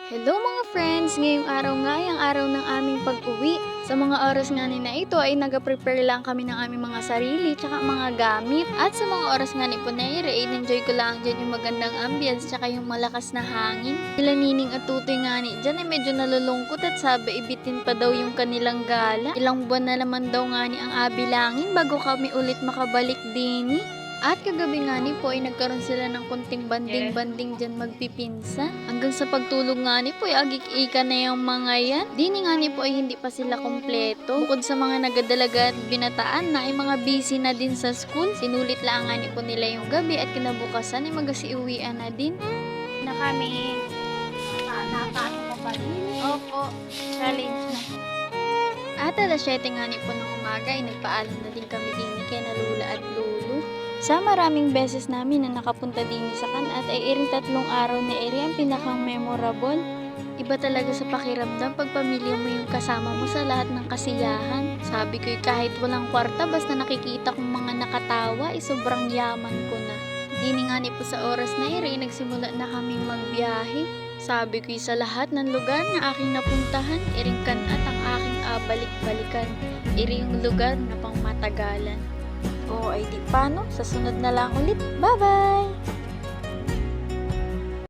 Hello mga friends! Ngayong araw nga ay ang araw ng aming pag-uwi. Sa mga oras nga ni na ito ay nag-prepare lang kami ng aming mga sarili tsaka mga gamit. At sa mga oras nga ni po na enjoy ko lang dyan yung magandang ambience tsaka yung malakas na hangin. Sila Nining at Tutoy nga ni dyan ay medyo nalulungkot at sabi ibitin pa daw yung kanilang gala. Ilang buwan na naman daw nga ni ang abilangin bago kami ulit makabalik din. At kagabi nga ni po ay nagkaroon sila ng konting banding-banding dyan magpipinsan. Hanggang sa pagtulog nga ni po ay agik-ika na yung mga yan. Dini nga ni po ay hindi pa sila kompleto. Bukod sa mga nagadalaga at binataan na ay mga busy na din sa school. Sinulit lang nga ni po nila yung gabi at kinabukasan ay magasiuwian na din. Na kami nakakaano na ba din? Opo, Challenge na. at alas 7 nga ni po ng umaga ay nagpaalam na din kami din kay na Lula at Lulu. Sa maraming beses namin na nakapunta din sa Kanat ay iring 3 araw na iri ang pinakang memorable. Iba talaga sa pakiramdam pag pamilya mo yung kasama mo sa lahat ng kasiyahan. Sabi ko kahit walang kwarta basta nakikita kong mga nakatawa ay sobrang yaman ko na. Dini nga ni po sa oras na iri nagsimula na kaming magbiyahe. Sabi ko sa lahat ng lugar na aking napuntahan, iring Kanat ang aking balik-balikan. Iri yung lugar na pang matagalan. O ay di paano, sa sunod na lang ulit. Bye-bye!